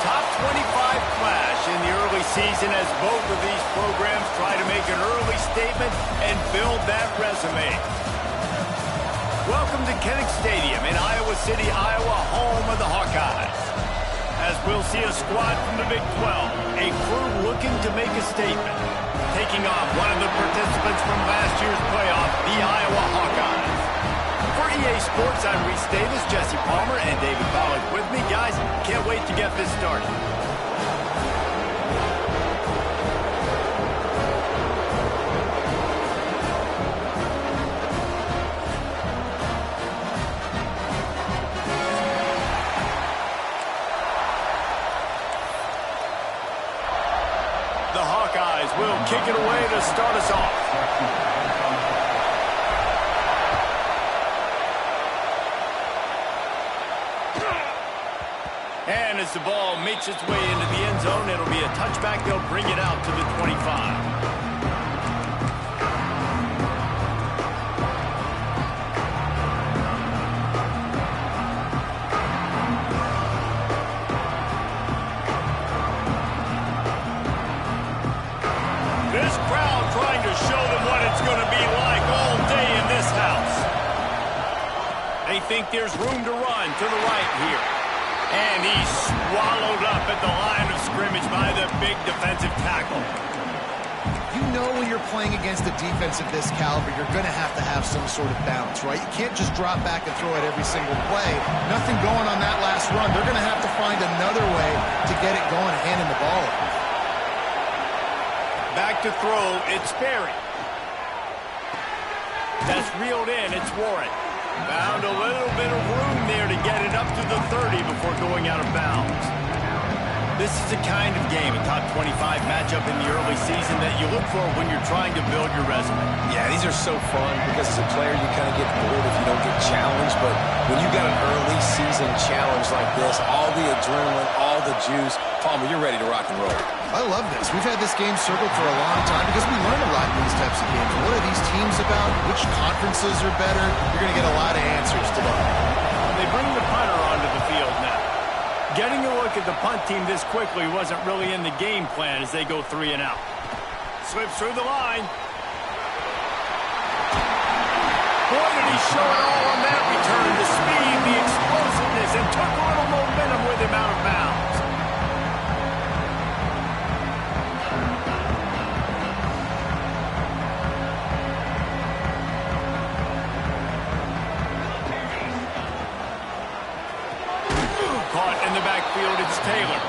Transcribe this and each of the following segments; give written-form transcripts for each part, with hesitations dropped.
top 25 clash in the early season as both of these programs try to make an early statement and build that resume. Welcome to Kinnick Stadium in Iowa City, Iowa, home of the Hawkeyes. As we'll see a squad from the Big 12, a crew looking to make a statement, taking on one of the participants from last year's playoff, the Iowa Hawkeyes. For EA Sports, I'm Reese Davis, Jesse Palmer, and David Pollack with me. Guys, can't wait to get this started. The Hawkeyes will kick it away to start us off. And as the ball makes its way into the end zone, it'll be a touchback. They'll bring it out to the 25. This crowd trying to show them what it's going to be like all day in this house. They think there's room to run to the right here. And he's swallowed up at the line of scrimmage by the big defensive tackle. You know when you're playing against a defense of this caliber, you're going to have some sort of balance, right? You can't just drop back and throw it every single play. Nothing going on that last run. They're going to have to find another way to get it going and handing the ball off. Back to throw, it's Sperry. That's reeled in, it's Warren. Found a little bit of room there to get it up to the 30 before going out of bounds. This is the kind of game, a top 25 matchup in the early season that you look for when you're trying to build your resume. Yeah, these are so fun because as a player you kind of get bored if you don't get challenged, but when you got an early season challenge like this, all the adrenaline, all the juice, Palmer, you're ready to rock and roll. I love this. We've had this game circled for a long time because we learn a lot in these types of games. What are these teams about? Which conferences are better? You're going to get a lot of answers today. They bring the punter onto the field now. Getting a look at the punt team this quickly wasn't really in the game plan as they go 3 and out. Slips through the line. Boy, did he show it all on that return. The speed, the explosiveness, and took a little momentum with him out of bounds. Caught in the backfield, it's Taylor.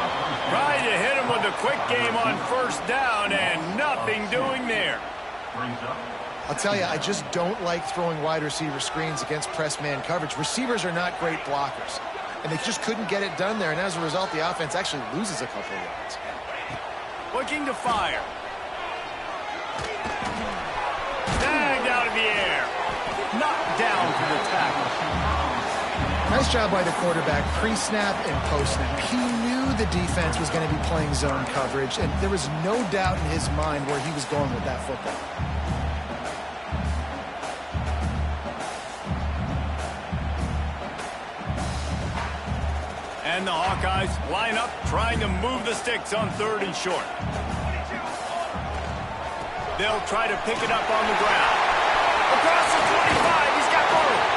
Trying to hit him with a quick game on first down, and nothing doing there. I'll tell you, I just don't like throwing wide receiver screens against press man coverage. Receivers are not great blockers, and they just couldn't get it done there, and as a result, the offense actually loses a couple of yards. Looking to fire. Snagged out of the air. Knocked down to the tackle. Nice job by the quarterback, pre-snap and post-snap. He knew the defense was going to be playing zone coverage, and there was no doubt in his mind where he was going with that football. And the Hawkeyes line up, trying to move the sticks on 3rd and short. They'll try to pick it up on the ground. Across the 25, he's got room.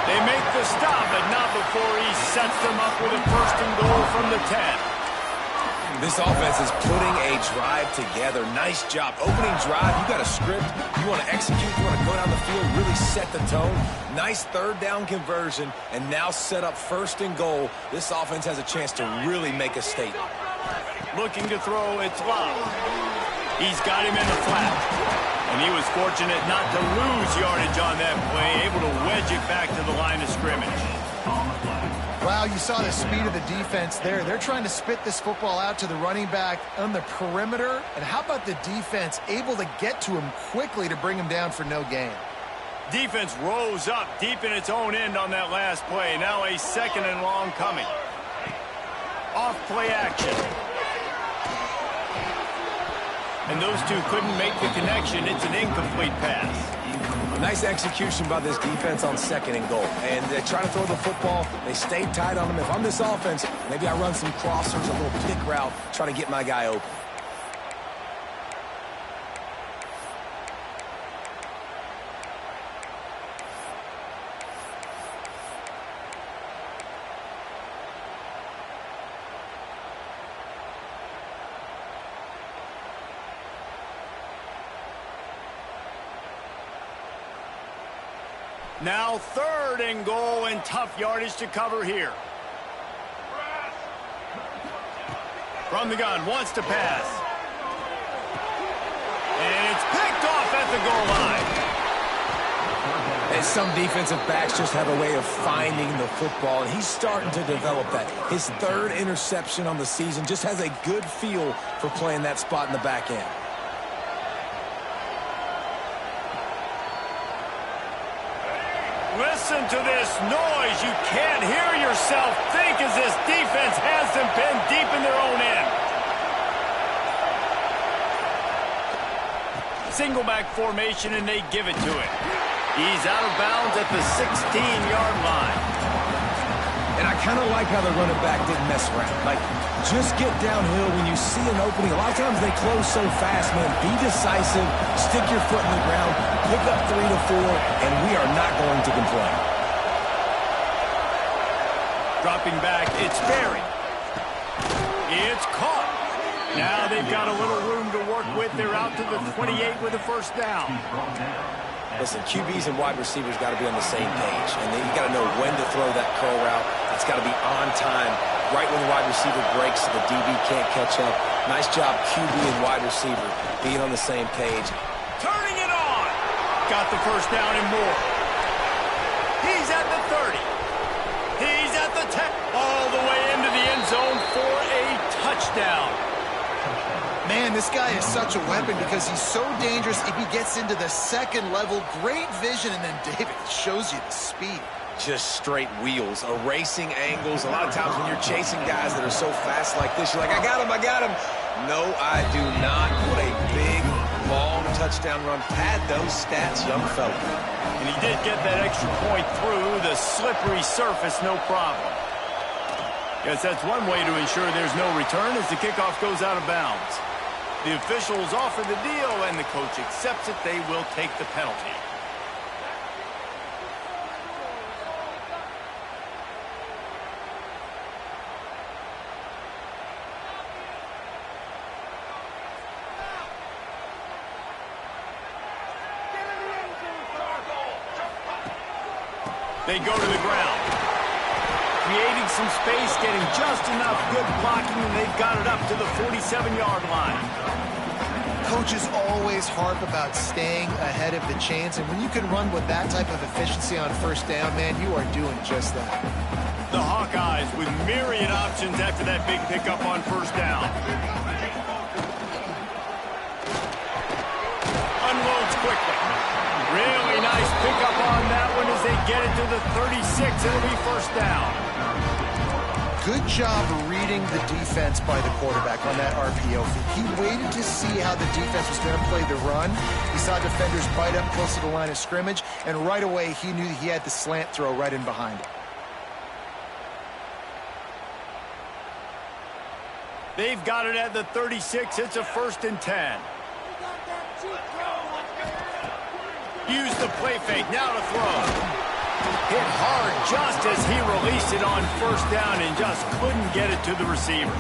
They make the stop, but not before he sets them up with a 1st and goal from the 10. This offense is putting a drive together. Nice job. Opening drive, you got a script. You want to execute, you want to go down the field, really set the tone. Nice 3rd down conversion, and now set up 1st and goal. This offense has a chance to really make a statement. Looking to throw, it's Love. He's got him in the flat. And he was fortunate not to lose yardage on that play, able to wedge it back to the line of scrimmage. Wow, you saw the speed of the defense there. They're trying to spit this football out to the running back on the perimeter. And how about the defense able to get to him quickly to bring him down for no gain? Defense rose up deep in its own end on that last play. Now a 2nd and long coming. Off play action. And those two couldn't make the connection. It's an incomplete pass. Nice execution by this defense on 2nd and goal. And they try to throw the football. They stayed tight on them. If I'm this offense, maybe I run some crossers, a little pick route, try to get my guy open. Now 3rd and goal, and tough yardage to cover here. From the gun, wants to pass. And it's picked off at the goal line. And some defensive backs just have a way of finding the football, and he's starting to develop that. His 3rd interception on the season, just has a good feel for playing that spot in the back end. Listen to this noise. You can't hear yourself think as this defense has them pinned deep in their own end. Single back formation, and they give it to him. He's out of bounds at the 16-yard line. And I kind of like how the running back didn't mess around. Like, just get downhill when you see an opening. A lot of times they close so fast, man. Be decisive, stick your foot in the ground, pick up 3 to 4, and we are not going to complain. Dropping back, it's Berry. It's caught. Now they've got a little room to work with. They're out to the 28 with a 1st down. Listen, QBs and wide receivers got to be on the same page, and then you got to know when to throw that curl route. It's got to be on time, right when the wide receiver breaks so the DB can't catch up. Nice job, QB and wide receiver, being on the same page. Turning it on. Got the 1st down and more. He's at the 30. He's at the 10. All the way into the end zone for a touchdown. Man, this guy is such a weapon because he's so dangerous if he gets into the 2nd level. Great vision, and then David shows you the speed. Just straight wheels, erasing angles. A lot of times when you're chasing guys that are so fast like this, you're like, I got him, I got him. No, I do not. What a big, long touchdown run. Pad those stats, young fella. And he did get that extra point through the slippery surface, no problem. Yes, that's one way to ensure there's no return as the kickoff goes out of bounds. The officials offer the deal, and the coach accepts it. They will take the penalty. They go to the ground. Creating some space, getting just enough good blocking, and they've got it up to the 47-yard line. Coaches always harp about staying ahead of the chains, and when you can run with that type of efficiency on 1st down, man, you are doing just that. The Hawkeyes with myriad options after that big pickup on 1st down. Unloads quickly. Really nice pickup on that one as they get it to the 36. It'll be 1st down. Good job reading the defense by the quarterback on that RPO. He waited to see how the defense was going to play the run. He saw defenders bite up close to the line of scrimmage, and right away he knew he had the slant throw right in behind it. They've got it at the 36. It's a 1st and 10. Use the play fake. Now to throw. Hit hard just as he released it on 1st down and just couldn't get it to the receiver.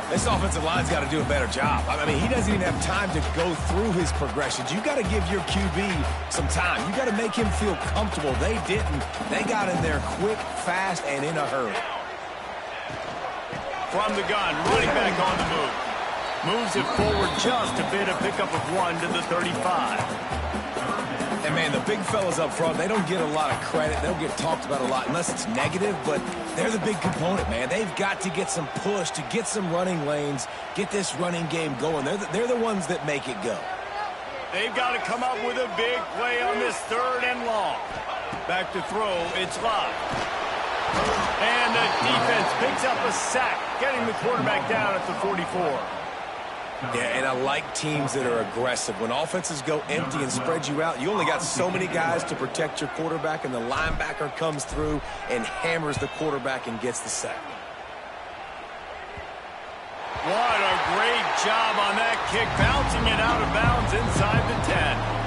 This offensive line's got to do a better job. I mean, he doesn't even have time to go through his progressions. You got to give your QB some time. You got to make him feel comfortable. They didn't. They got in there quick, fast, and in a hurry. From the gun, running back on the move. Moves it forward just a bit, a pickup of 1 to the 35. And, man, the big fellas up front, they don't get a lot of credit. They don't get talked about a lot unless it's negative, but they're the big component, man. They've got to get some push, to get some running lanes, get this running game going. They're the ones that make it go. They've got to come up with a big play on this 3rd and long. Back to throw, it's Love. And the defense picks up a sack, getting the quarterback down at the 44. Yeah, and I like teams that are aggressive. When offenses go empty and spread you out, you only got so many guys to protect your quarterback, and the linebacker comes through and hammers the quarterback and gets the sack. What a great job on that kick, bouncing it out of bounds inside the 10.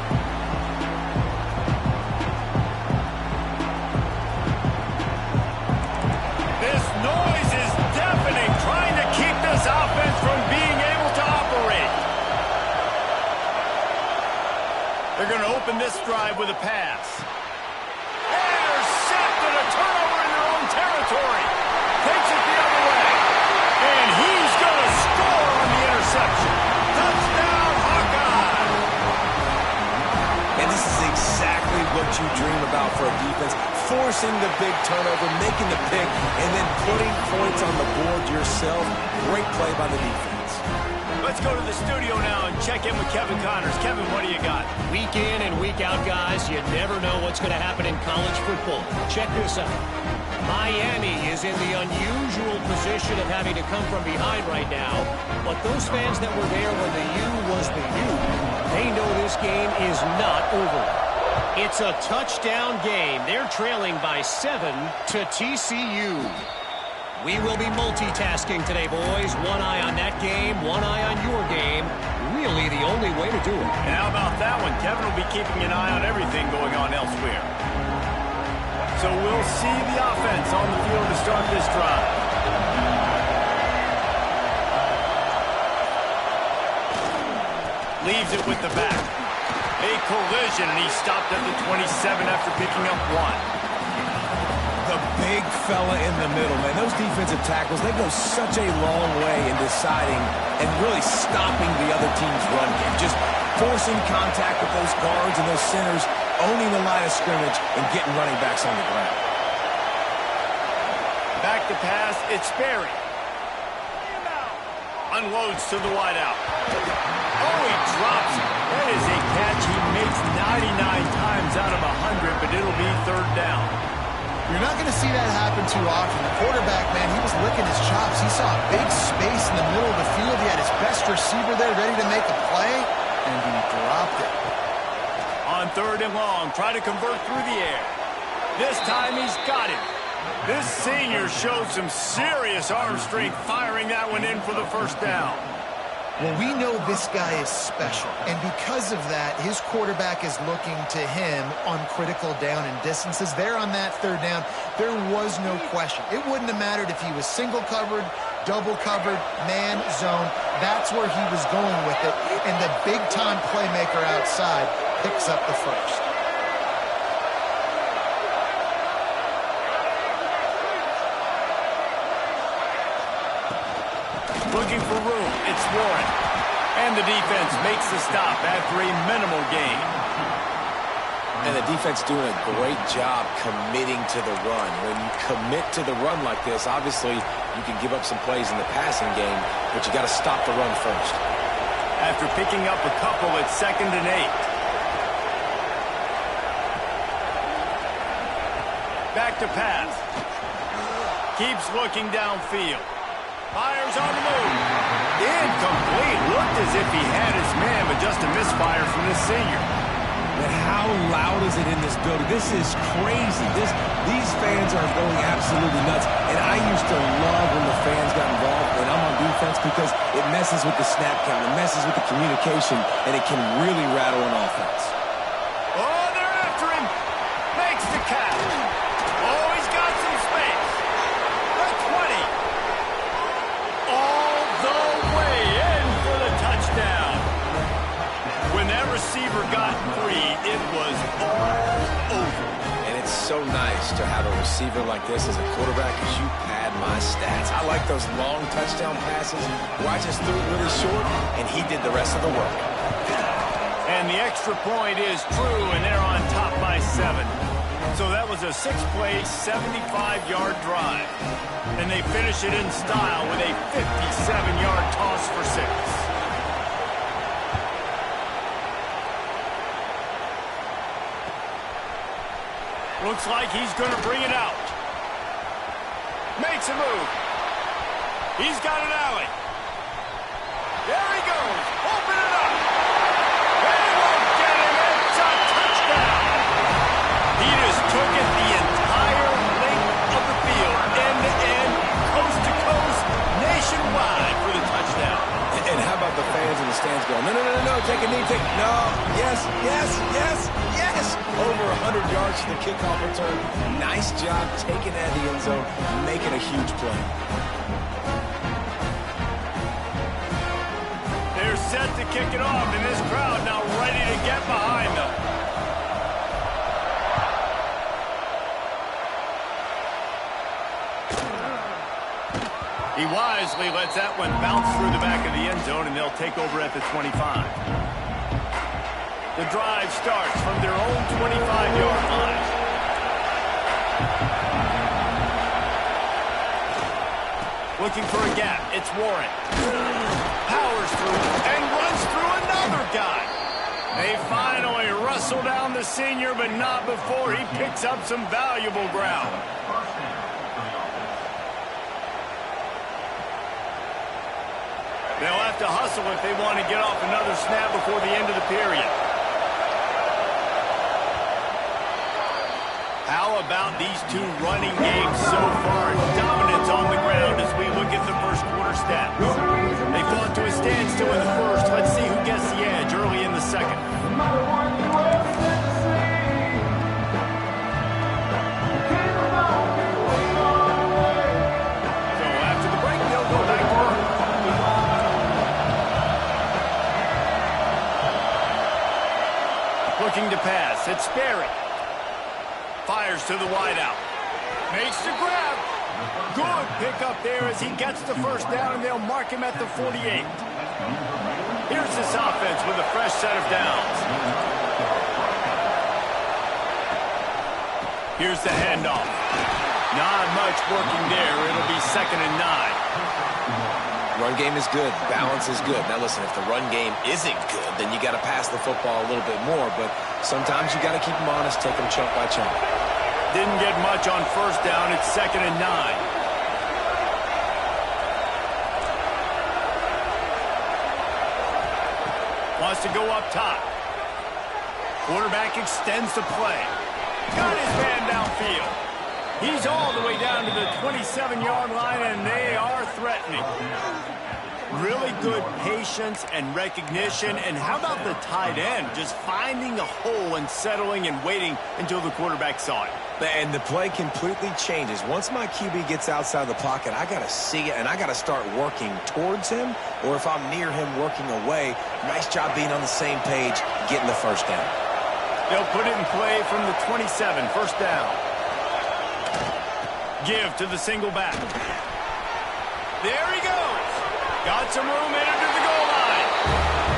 This noise is deafening, trying to keep this offense from being able to operate. They're going to open this drive with a pass. Intercepted, a turnover in their own territory. Takes it the other way. And he's going to score on the interception. Touchdown, Hawkeye! And this is exactly what you dream about for a defense. Forcing the big turnover, making the pick, and then putting points on the board yourself. Great play by the defense. Let's go to the studio now and check in with Kevin Connors. Kevin, what do you got? Week in and week out, guys, you never know what's going to happen in college football. Check this out. Miami is in the unusual position of having to come from behind right now. But those fans that were there when the U was the U, they know this game is not over. It's a touchdown game. They're trailing by 7 to TCU. We will be multitasking today, boys. One eye on that game, one eye on your game. Really the only way to do it. And how about that one? Kevin will be keeping an eye on everything going on elsewhere. So we'll see the offense on the field to start this drive. Leaves it with the back. A collision, and he stopped at the 27 after picking up 1. The big fella in the middle, man. Those defensive tackles, they go such a long way in deciding and really stopping the other team's run game. Just forcing contact with those guards and those centers, owning the line of scrimmage, and getting running backs on the ground. Back to pass, it's Sperry. Unloads to the wideout. Oh, he drops it. That is a catch he makes 99 times out of 100, but it'll be third down. You're not going to see that happen too often. The quarterback, man, he was licking his chops. He saw a big space in the middle of the field. He had his best receiver there ready to make a play, and he dropped it. On third and long, try to convert through the air. This time he's got it. This senior showed some serious arm strength firing that one in for the first down. Well, we know this guy is special, and because of that, his quarterback is looking to him on critical down and distances. There on that third down, there was no question. It wouldn't have mattered if he was single covered, double covered, man, zone. That's where he was going with it, and the big-time playmaker outside picks up the first. Looking for room, it's Warren. And the defense makes the stop after a minimal gain. And the defense doing a great job committing to the run. When you commit to the run like this, obviously you can give up some plays in the passing game, but you got to stop the run first. After picking up a couple at 2nd and 8. Back to pass. Keeps looking downfield. Fires on the move. Incomplete. Looked as if he had his man, but just a misfire from this senior. But how loud is it in this building? This is crazy. These fans are going absolutely nuts. And I used to love when the fans got involved when I'm on defense because it messes with the snap count. It messes with the communication, and it can really rattle an offense. Oh, they're after him. Makes the catch. Oh, he's got some space. The 20. All the way in for the touchdown. When that receiver got free, it was all over. And it's so nice to have a receiver like this as a quarterback because you pad my stats. I like those long touchdown passes where I just threw it really short and he did the rest of the work. And the extra point is true, and they're on top by 7. So that was a 6-play, 75-yard drive. And they finish it in style with a 57-yard toss for 6. Looks like he's going to bring it out. Makes a move. He's got an alley. There he goes. Open it up. They won't get him. It's a touchdown. He just took it the entire length of the field, end to end, coast to coast, nationwide for the touchdown. And how about the fans in the stands going, no, no, no, no, no, take a knee, no, yes, yes, yes, yes. Over 100 yards to the kickoff return. Nice job taking that in the end zone, making a huge play. They're set to kick it off, and this crowd now ready to get behind them. He wisely lets that one bounce through the back of the end zone, and they'll take over at the 25. The drive starts from their own 25-yard line. Looking for a gap. It's Warren. Powers through and runs through another guy. They finally wrestle down the senior, but not before he picks up some valuable ground. They'll have to hustle if they want to get off another snap before the end of the period. How about these two running games so far? Dominance on the ground as we look at the first quarter stats. They fought to a standstill in the first. Let's see who gets the edge early in the second. So after the break, they'll go back to work. Looking to pass. It's Sperry. Fires to the wideout. Makes the grab. Good pickup there as he gets the first down, and they'll mark him at the 48. Here's this offense with a fresh set of downs. Here's the handoff. Not much working there. It'll be 2nd and 9. Run game is good. Balance is good. Now, listen, if the run game isn't good, then you got to pass the football a little bit more. But sometimes you got to keep them honest, take them chunk by chunk. Didn't get much on first down. It's 2nd and 9. Wants to go up top. Quarterback extends the play. Got his man downfield. He's all the way down to the 27-yard line, and they are threatening. Really good patience and recognition. And how about the tight end just finding a hole and settling and waiting until the quarterback saw it? And the play completely changes. Once my QB gets outside the pocket, I got to see it, and I got to start working towards him, or if I'm near him, working away. Nice job being on the same page, getting the first down. They'll put it in play from the 27, first down. Give to the single back. There he goes. Got some room in under the goal line.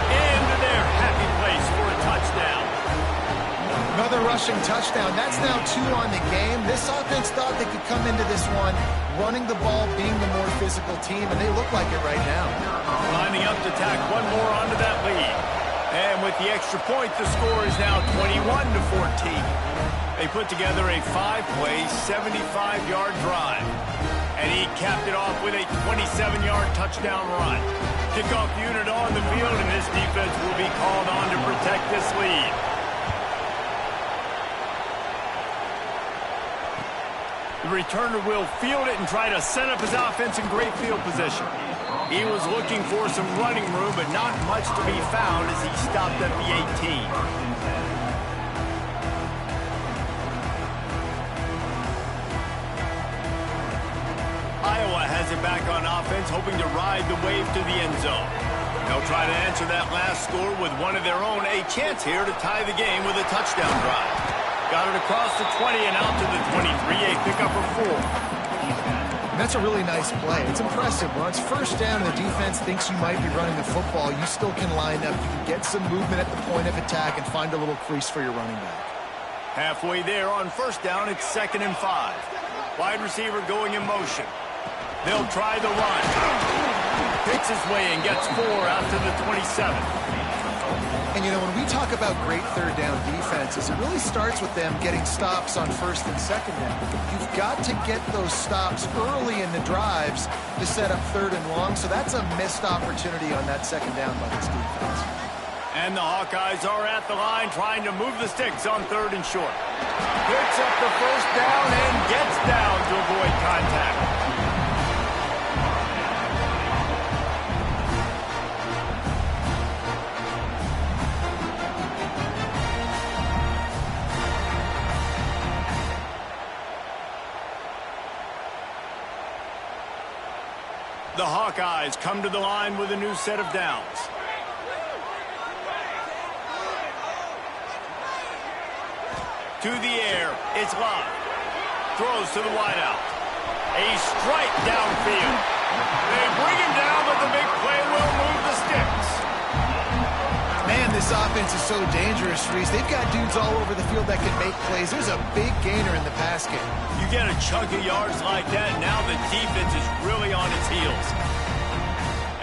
Into their happy place for a touchdown. Another rushing touchdown. That's now 2 on the game. This offense thought they could come into this one running the ball, being the more physical team, and they look like it right now. Lining up to tack one more onto that lead. And with the extra point, the score is now 21-14. They put together a 5-play, 75-yard drive. And he capped it off with a 27-yard touchdown run. Kickoff unit on the field, and this defense will be called on to protect this lead. The returner will field it and try to set up his offense in great field position. He was looking for some running room, but not much to be found as he stopped at the 18. Iowa has it back on offense, hoping to ride the wave to the end zone. They'll try to answer that last score with one of their own. A chance here to tie the game with a touchdown drive. Got it across the 20 and out to the 23. A pickup of 4. And that's a really nice play. It's impressive. When it's first down and the defense thinks you might be running the football, you still can line up. You can get some movement at the point of attack and find a little crease for your running back. Halfway there on first down, it's 2nd and 5. Wide receiver going in motion. They'll try the run. Picks his way and gets 4 out to the 27. And, you know, when we talk about great third down defenses, it really starts with them getting stops on first and second down. You've got to get those stops early in the drives to set up third and long, so that's a missed opportunity on that second down by this defense. And the Hawkeyes are at the line trying to move the sticks on third and short. Picks up the first down and gets down to avoid contact. The Hawkeyes come to the line with a new set of downs. To the air, it's Love. Throws to the wideout. A strike downfield. They bring him down, but the big play will move the sticks. Man, this offense is so dangerous, Reese. They've got dudes all over the field that can make plays. There's a big gainer in the pass game. You get a chunk of yards like that, now the defense is really on its heels.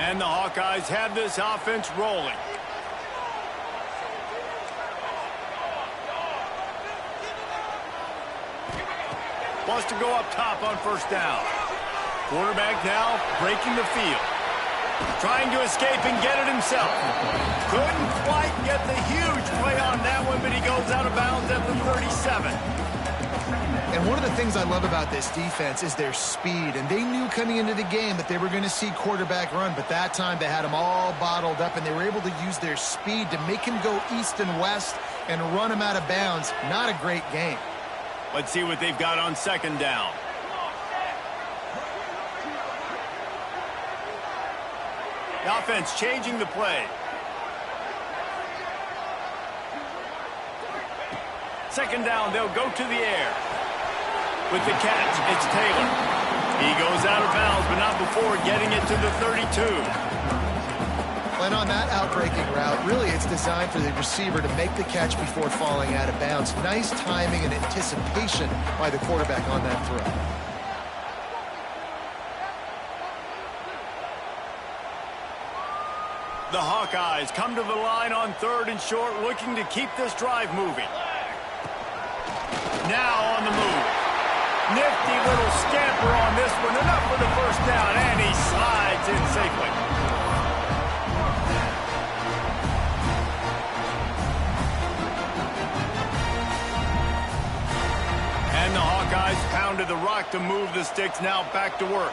And the Hawkeyes have this offense rolling. Wants to go up top on first down. Quarterback now breaking the field. Trying to escape and get it himself. Couldn't quite get the huge play on that one, but he goes out of bounds at the 37. And one of the things I love about this defense is their speed. And they knew coming into the game that they were going to see quarterback run, but that time they had him all bottled up, and they were able to use their speed to make him go east and west and run him out of bounds. Not a great game. Let's see what they've got on second down. The offense changing the play. Second down, they'll go to the air. With the catch, it's Taylor. He goes out of bounds, but not before getting it to the 32. And on that outbreaking route, really it's designed for the receiver to make the catch before falling out of bounds. Nice timing and anticipation by the quarterback on that throw. The Hawkeyes come to the line on third and short, looking to keep this drive moving. Now on the move. Nifty little scamper on this one. Enough for the first down, and he slides in safely. And the Hawkeyes pounded the rock to move the sticks, now back to work.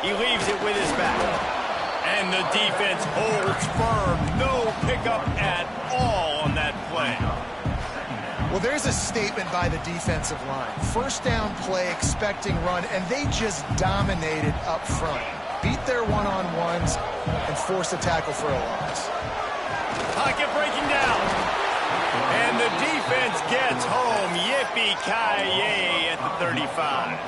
He leaves it with his back. And the defense holds firm. No pickup at all on that play. Well, there's a statement by the defensive line. First down play, expecting run, and they just dominated up front. Beat their one-on-ones and forced a tackle for a loss. Pocket breaking down. And the defense gets home. Yippee-ki-yay at the 35.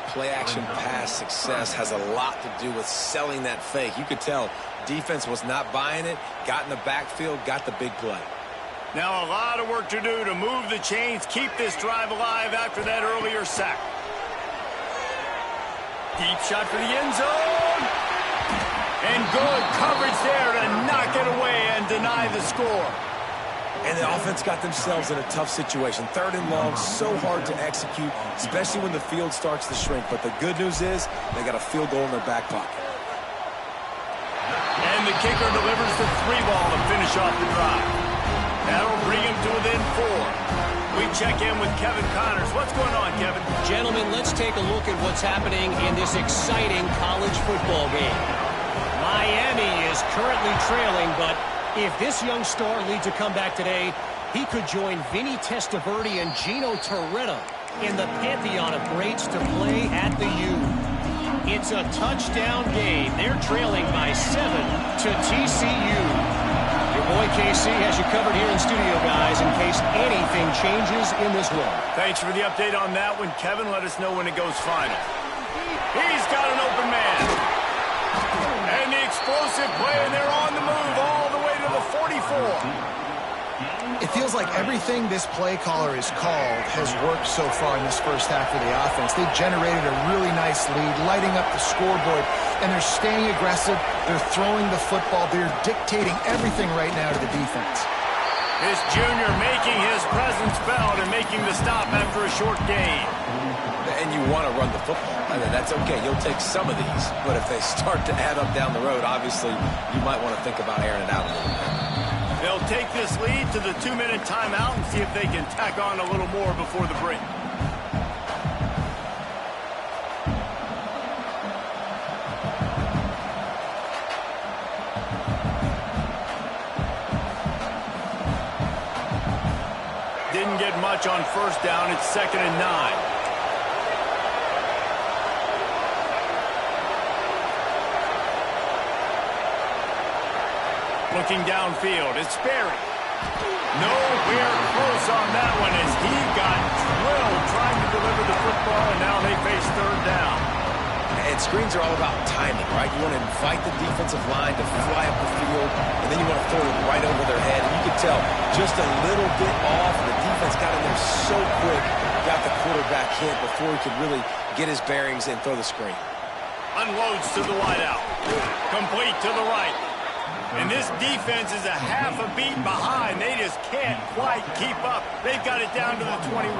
Play-action pass success has a lot to do with selling that fake. You could tell defense was not buying it, got in the backfield, got the big play. Now a lot of work to do to move the chains, keep this drive alive after that earlier sack. Deep shot for the end zone. And good coverage there to knock it away and deny the score. And the offense got themselves in a tough situation. Third and long, so hard to execute, especially when the field starts to shrink. But the good news is they got a field goal in their back pocket. And the kicker delivers the 3-ball to finish off the drive. That'll bring him to within 4. We check in with Kevin Connors. What's going on, Kevin? Gentlemen, let's take a look at what's happening in this exciting college football game. Miami is currently trailing, but if this young star leads a comeback today, he could join Vinny Testaverde and Gino Torretta in the pantheon of greats to play at the U. It's a touchdown game. They're trailing by 7 to TCU. Your boy KC has you covered here in studio, guys, in case anything changes in this one. Thanks for the update on that one, Kevin. Let us know when it goes final. He's got an open man. And the explosive play, and they're on the move all the way to the 44. It feels like everything this play caller has called has worked so far in this first half of the offense. They've generated a really nice lead, lighting up the scoreboard, and they're staying aggressive. They're throwing the football. They're dictating everything right now to the defense. This junior making his presence felt and making the stop after a short gain. And you want to run the football. I mean, that's okay. You'll take some of these. But if they start to add up down the road, obviously, you might want to think about airing it out a little bit. They'll take this lead to the 2-minute timeout and see if they can tack on a little more before the break. Didn't get much on first down. It's 2nd and 9. Looking downfield, it's Sperry. Nowhere close on that one as he got drilled trying to deliver the football, and now they face 3rd down. And screens are all about timing, right? You want to invite the defensive line to fly up the field, and then you want to throw it right over their head. And you can tell just a little bit off, and the defense got in there so quick, got the quarterback hit before he could really get his bearings and throw the screen. Unloads to the wideout. Complete to the right. And this defense is a half a beat behind. They just can't quite keep up. They've got it down to the 21.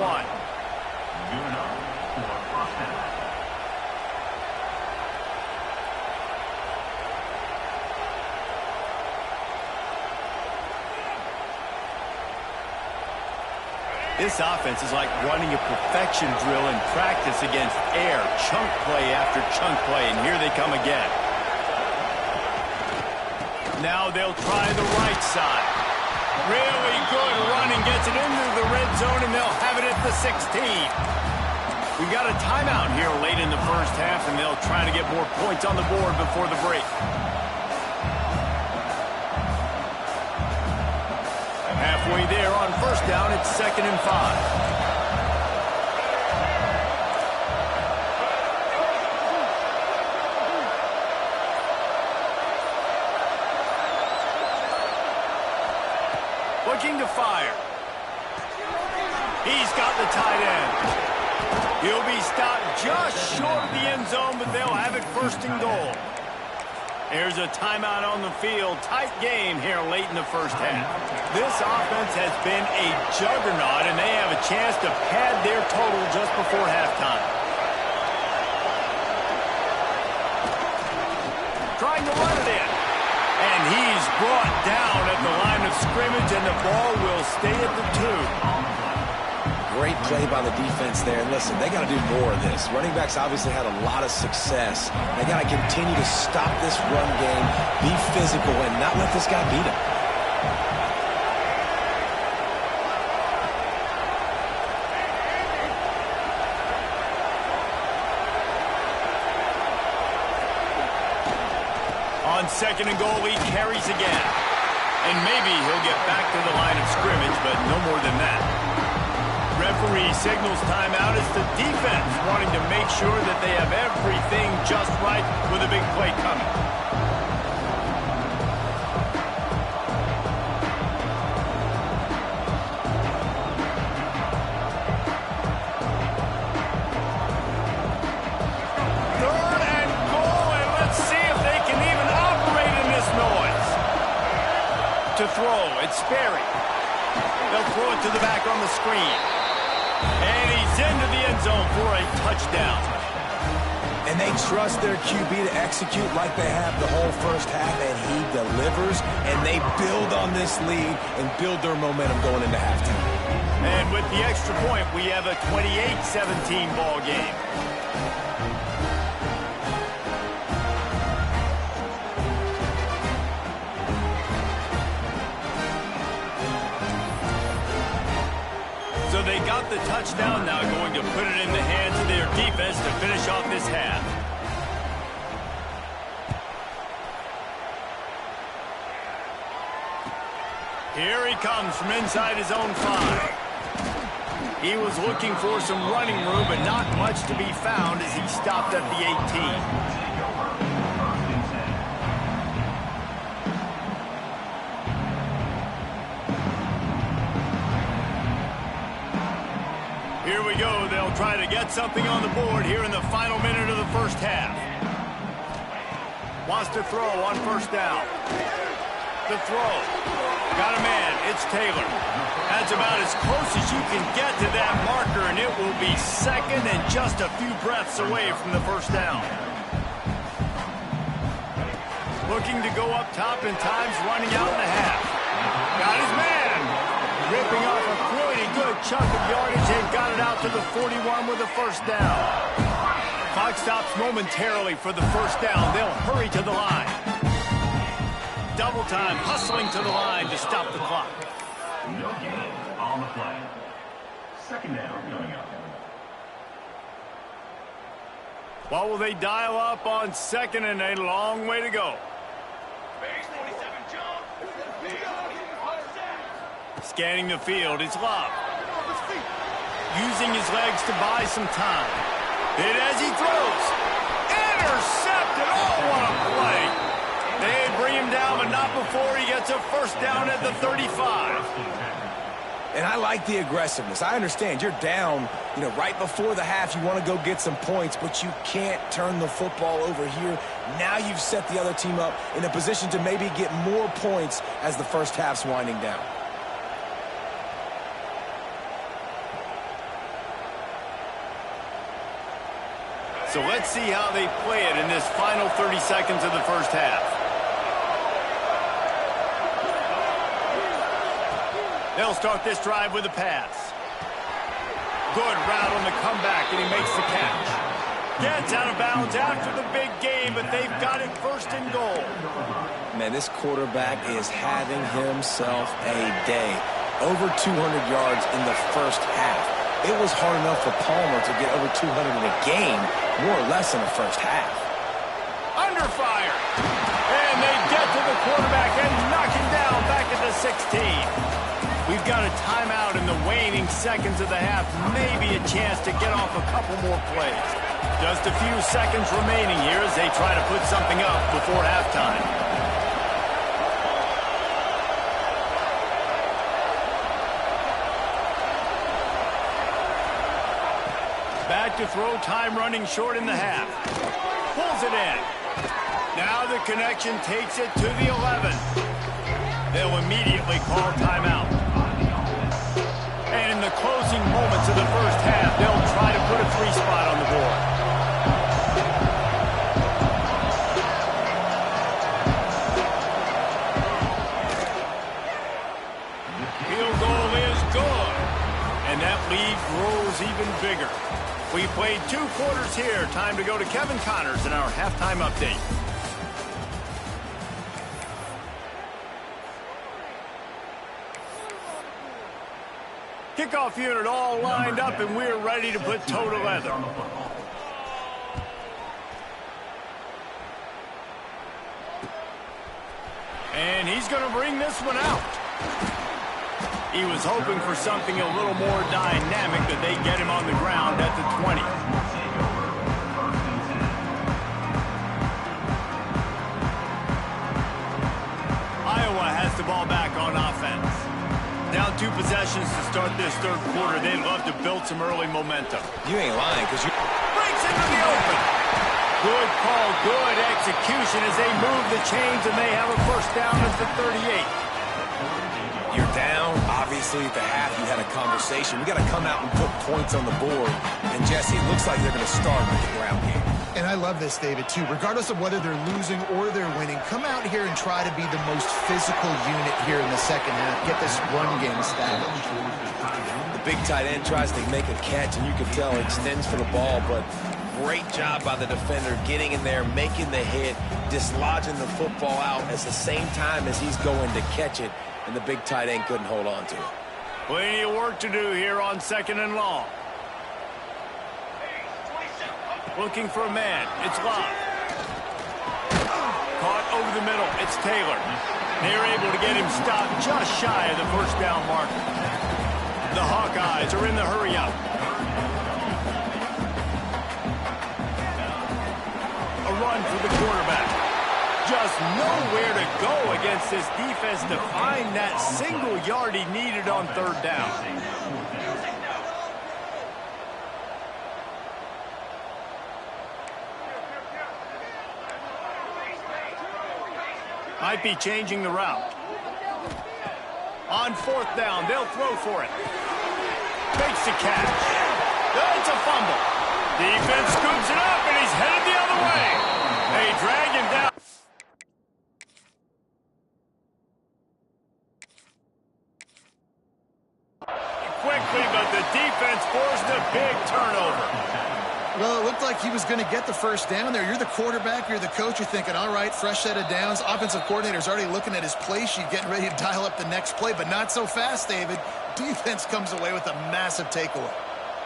This offense is like running a perfection drill in practice against air. Chunk play after chunk play, and here they come again. Now they'll try the right side. Really good running, gets it into the red zone, and they'll have it at the 16. We've got a timeout here late in the first half, and they'll try to get more points on the board before the break. Halfway there on first down, it's 2nd and 5. Looking to fire. He's got the tight end. He'll be stopped just short of the end zone, but they'll have it 1st and goal. There's a timeout on the field. Tight game here late in the first half. This offense has been a juggernaut, and they have a chance to pad their total just before halftime. Trying to run it in. And he's brought down at the line of scrimmage, and the ball will stay at the 2. Great play by the defense there. And listen, they got to do more of this. Running backs obviously had a lot of success. They got to continue to stop this run game, be physical, and not let this guy beat him. On 2nd and goal, he carries again. And maybe he'll get back to the line of scrimmage, but no more than that. Referee signals timeout as the defense wanting to make sure that they have everything just right with a big play coming. To throw, it's Sperry. They'll throw it to the back on the screen. And he's into the end zone for a touchdown. And they trust their QB to execute like they have the whole first half, and he delivers, and they build on this lead and build their momentum going into halftime. And with the extra point, we have a 28-17 ball game. So they got the touchdown, now going to put it in the hands of their defense to finish off this half. Here he comes from inside his own 5. He was looking for some running room, but not much to be found as he stopped at the 18. Here we go. They'll try to get something on the board here in the final minute of the first half. Wants to throw on first down. The throw. Got a man. It's Taylor. That's about as close as you can get to that marker, and it will be second and just a few breaths away from the first down. Looking to go up top, and time's running out in the half. Got his man. Ripping off a pretty good chunk of yardage and got it out to the 41 with a first down. Clock stops momentarily for the first down. They'll hurry to the line. Double time, hustling to the line to stop the clock. No gain on the play. Second down coming up. What will they dial up on second, and a long way to go? Scanning the field, it's Love. Using his legs to buy some time. Hit as he throws. Intercepted. Oh, what a play. They bring him down, but not before he gets a first down at the 35. And I like the aggressiveness. I understand you're down, right before the half. You want to go get some points, but you can't turn the football over here. Now you've set the other team up in a position to maybe get more points as the first half's winding down. So let's see how they play it in this final 30 seconds of the first half. They'll start this drive with a pass. Good route on the comeback, and he makes the catch. Gets out of bounds after the big game, but they've got it first and goal. Man, this quarterback is having himself a day. Over 200 yards in the first half. It was hard enough for Palmer to get over 200 in a game, more or less in the first half. Under fire. And they get to the quarterback and knock him down back at the 16. We've got a timeout in the waning seconds of the half. Maybe a chance to get off a couple more plays. Just a few seconds remaining here as they try to put something up before halftime. Back to throw, time running short in the half. Pulls it in. Now the connection takes it to the 11. They'll immediately call timeout. And in the closing moments of the first half, they'll try to put a 3 spot on the board. Field goal is good. And that lead grows even bigger. We played 2 quarters here. Time to go to Kevin Connors in our halftime update. Kickoff unit all lined up, and we're ready to put toe to leather. And he's going to bring this one out. He was hoping for something a little more dynamic, that they get him on the ground at the 20. Iowa has the ball back on offense. Down 2 possessions to start this third quarter. They'd love to build some early momentum. You ain't lying, because you... Breaks into the open. Good call, good execution as they move the chains, and they have a first down at the 38. You're down. Obviously, at the half, you had a conversation. We got to come out and put points on the board. And, Jesse, it looks like they're going to start with the ground game. And I love this, David, too. Regardless of whether they're losing or they're winning, come out here and try to be the most physical unit here in the second half. Get this run game established. The big tight end tries to make a catch, and you can tell he extends for the ball, but great job by the defender getting in there, making the hit, dislodging the football out at the same time as he's going to catch it, and the big tight end couldn't hold on to it. Plenty of work to do here on second and long. Looking for a man. It's Love. Caught over the middle. It's Taylor. They're able to get him stopped just shy of the first down marker. The Hawkeyes are in the hurry-up. A run for the quarterback. Just nowhere to go against this defense to find that single yard he needed on third down. Might be changing the route. On 4th down, they'll throw for it. Makes the catch. That's a fumble. Defense scoops it up, and he's headed the other way. They drag him down. Quickly, but the defense forced a big turnover. Well, it looked like he was going to get the first down there. You're the quarterback, you're the coach, you're thinking, all right, fresh set of downs. Offensive coordinator's already looking at his play sheet, getting ready to dial up the next play, but not so fast, David. Defense comes away with a massive takeaway.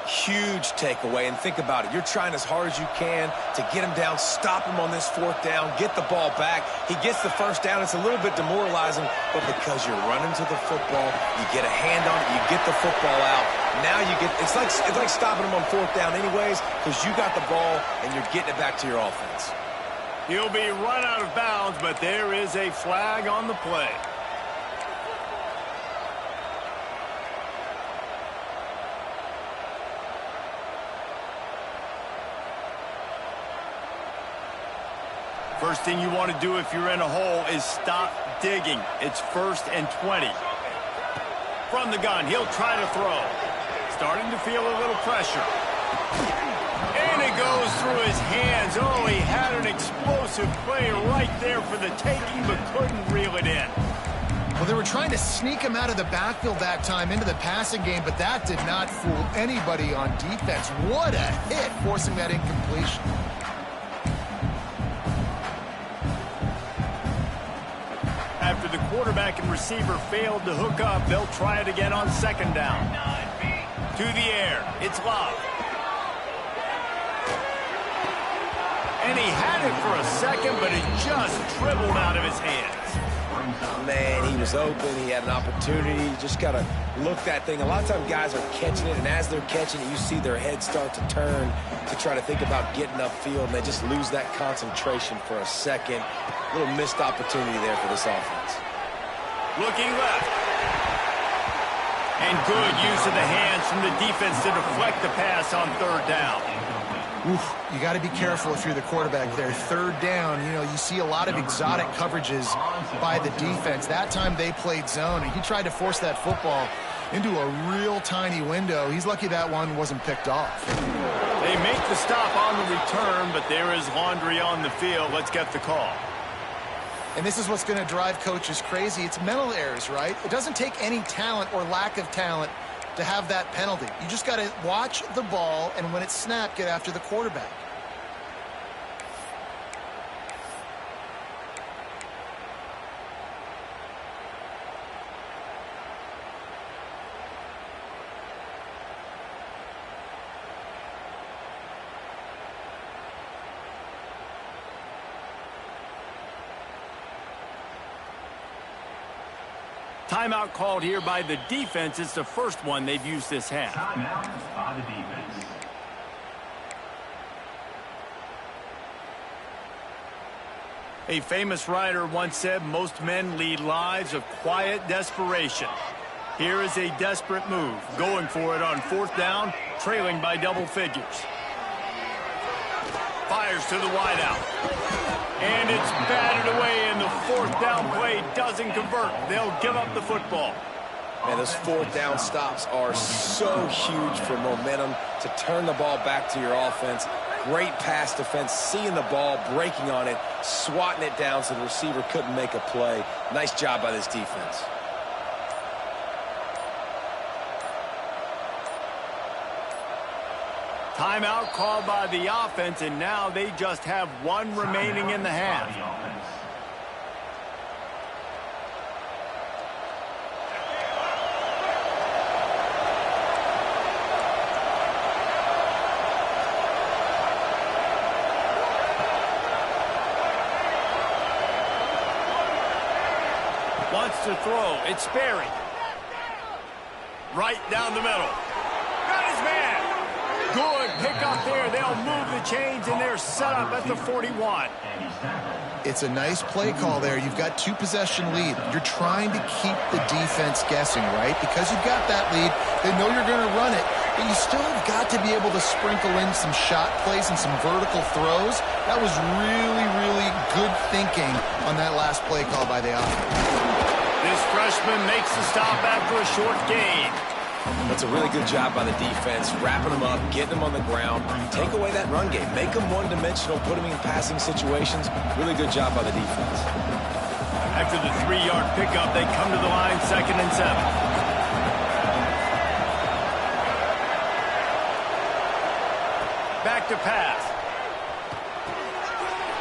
Huge takeaway, and think about it. You're trying as hard as you can to get him down, stop him on this 4th down, get the ball back. He gets the first down. It's a little bit demoralizing, but because you're running to the football, you get a hand on it, you get the football out. Now you get, it's like stopping him on 4th down anyways, because you got the ball and you're getting it back to your offense. He'll be run out of bounds, but there is a flag on the play. First thing you want to do if you're in a hole is stop digging. It's 1st and 20. From the gun, he'll try to throw. Starting to feel a little pressure. And it goes through his hands. Oh, he had an explosive play right there for the taking, but couldn't reel it in. Well, they were trying to sneak him out of the backfield that time into the passing game, but that did not fool anybody on defense. What a hit, forcing that incompletion. After the quarterback and receiver failed to hook up, they'll try it again on 2nd down. To the air, it's Love. And he had it for a second, but it just dribbled out of his hands. Man, he was open. He had an opportunity. You just got to look that thing. A lot of times guys are catching it, and as they're catching it, you see their head start to turn to try to think about getting upfield, and they just lose that concentration for a second. A little missed opportunity there for this offense. Looking left. And good use of the hands from the defense to deflect the pass on 3rd down. Oof, you got to be careful if you're the quarterback there. 3rd down, you know, you see a lot of exotic coverages by the defense. That time they played zone, and he tried to force that football into a real tiny window. He's lucky that one wasn't picked off. They make the stop on the return, but there is laundry on the field. Let's get the call. And this is what's going to drive coaches crazy. It's mental errors, right? It doesn't take any talent or lack of talent to have that penalty. You just got to watch the ball, and when it's snapped, get after the quarterback. Timeout called here by the defense. It's the first one they've used this half. Timeout by the defense. A famous writer once said most men lead lives of quiet desperation. Here is a desperate move, going for it on 4th down, trailing by double figures. Fires to the wideout. And it's batted away, and the 4th down play doesn't convert. They'll give up the football. Man, those 4th down stops are so huge for momentum to turn the ball back to your offense. Great pass defense, seeing the ball, breaking on it, swatting it down so the receiver couldn't make a play. Nice job by this defense. Timeout called by the offense, and now they just have one remaining in the half. Wants to throw. It's Sperry. Right down the middle. Got his man. Good pick up there. They'll move the chains, and they're set up at the 41. It's a nice play call there. You've got 2-possession lead. You're trying to keep the defense guessing, right? Because you've got that lead, they know you're going to run it. but you still have got to be able to sprinkle in some shot plays and some vertical throws. That was really, really good thinking on that last play call by the offense. This freshman makes the stop after a short gain. That's a really good job by the defense, wrapping them up, getting them on the ground. Take away that run game. Make them one-dimensional, put them in passing situations. Really good job by the defense. After the 3-yard pickup, they come to the line 2nd and 7. Back to pass.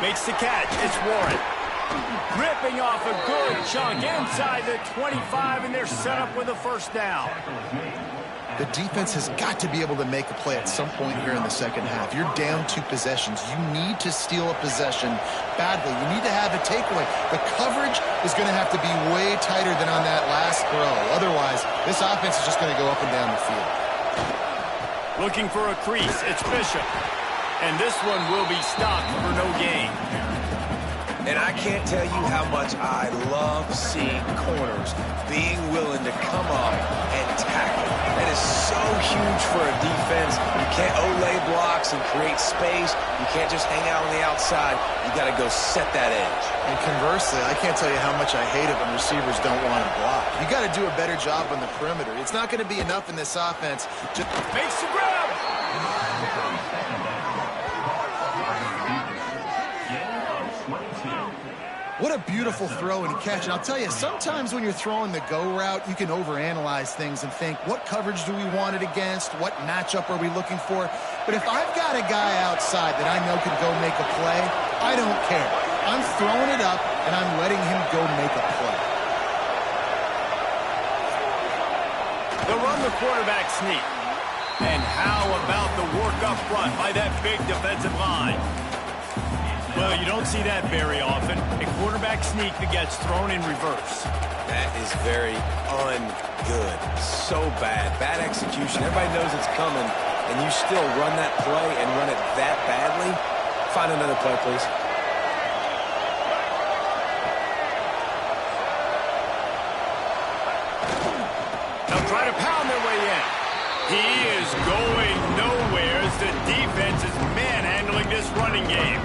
Makes the catch. It's Warren. Ripping off a good chunk inside the 25, and they're set up with a first down. The defense has got to be able to make a play at some point here in the second half. You're down 2 possessions. You need to steal a possession badly. You need to have a takeaway. The coverage is going to have to be way tighter than on that last throw. Otherwise, this offense is just going to go up and down the field. Looking for a crease. It's Bishop. And this one will be stopped for no gain. And I can't tell you how much I love seeing corners being willing to come up and tackle. That is so huge for a defense. You can't olay blocks and create space. You can't just hang out on the outside. You got to go set that edge. And conversely, I can't tell you how much I hate it when receivers don't want to block. You got to do a better job on the perimeter. It's not going to be enough in this offense. Just makes the grab. What a beautiful throw and catch. And I'll tell you, sometimes when you're throwing the go route, you can overanalyze things and think, what coverage do we want it against? What matchup are we looking for? But if I've got a guy outside that I know can go make a play, I don't care. I'm throwing it up, and I'm letting him go make a play. They'll run the quarterback sneak. And how about the work up front by that big defensive line? Well, you don't see that very often. A quarterback sneak that gets thrown in reverse. That is very un-good. So bad. Bad execution. Everybody knows it's coming, and you still run that play and run it that badly. Find another play, please. They'll try to pound their way in. He is going nowhere as the defense is manhandling this running game.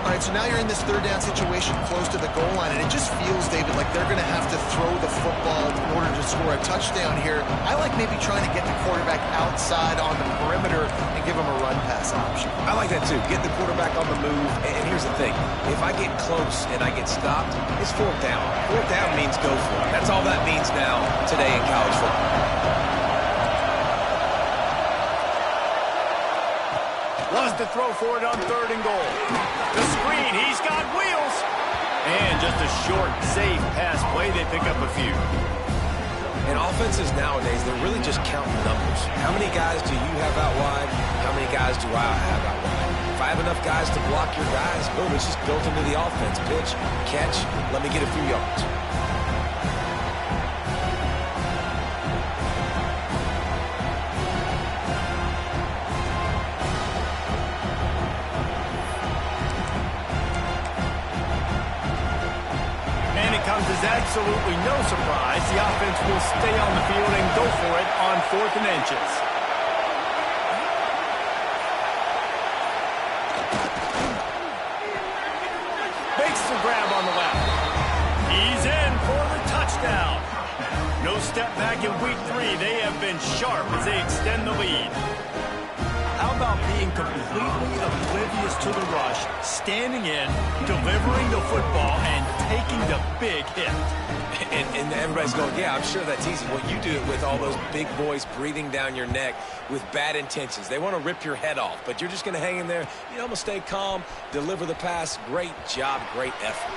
All right, so now you're in this 3rd down situation close to the goal line, and it just feels, David, like they're going to have to throw the football in order to score a touchdown here. I like maybe trying to get the quarterback outside on the perimeter and give him a run pass option. I like that, too. Get the quarterback on the move. And here's the thing. If I get close and I get stopped, it's 4th down. 4th down means go for it. That's all that means now today in college football. Wants to throw for it on 3rd and goal. The screen, he's got wheels. And just a short, safe pass play. They pick up a few. And offenses nowadays, they're really just counting numbers. How many guys do you have out wide? How many guys do I have out wide? If I have enough guys to block your guys, boom, it's just built into the offense. Pitch, catch, let me get a few yards. Absolutely no surprise. The offense will stay on the field and go for it on 4th and inches. Makes the grab on the left. He's in for the touchdown. No step back in week 3. They have been sharp as they extend the lead. How about being completely oblivious to the rush, standing in, delivering the football, and taking the big hit? And everybody's going, yeah, I'm sure that's easy. Well, you do it with all those big boys breathing down your neck with bad intentions. They want to rip your head off, but you're just going to hang in there. You know, I'm going to stay calm, deliver the pass. Great job, great effort.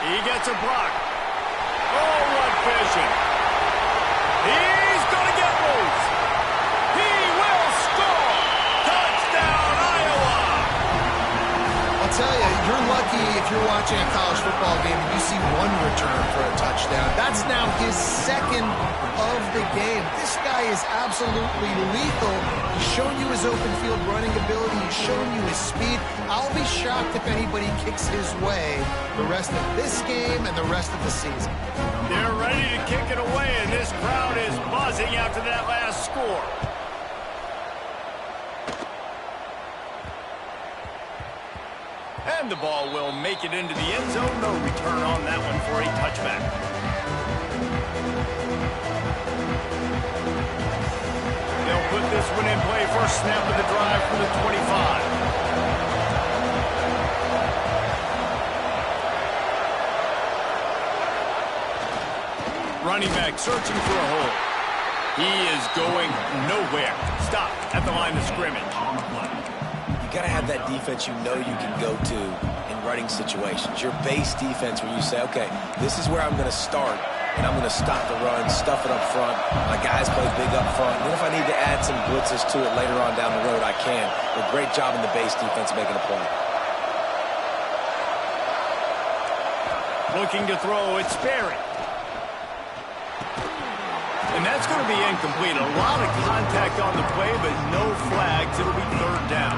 He gets a block. Oh, what vision. He's going to get loose. He will score. Touchdown, Iowa. I'll tell you, you're lucky if you're watching a college football game and you see one return for a touchdown. That's now his 2nd of the game. This guy is absolutely lethal. He's shown you his open field running ability. He's shown you his speed. I'll be shocked if anybody kicks his way the rest of this game and the rest of the season. They're ready to kick it away, and this crowd is buzzing after that last score. the ball will make it into the end zone. No return on that one for a touchback. They'll put this one in play. First snap of the drive from the 25. Running back searching for a hole. He is going nowhere. Stop at the line of scrimmage. You got to have that defense you know you can go to in running situations. Your base defense where you say, okay, this is where I'm going to start, and I'm going to stop the run, stuff it up front. My guys play big up front. And then if I need to add some blitzes to it later on down the road, I can. A great job in the base defense making a play. Looking to throw, it's Sperry. And that's going to be incomplete. A lot of contact on the play, but no flags. It'll be third down.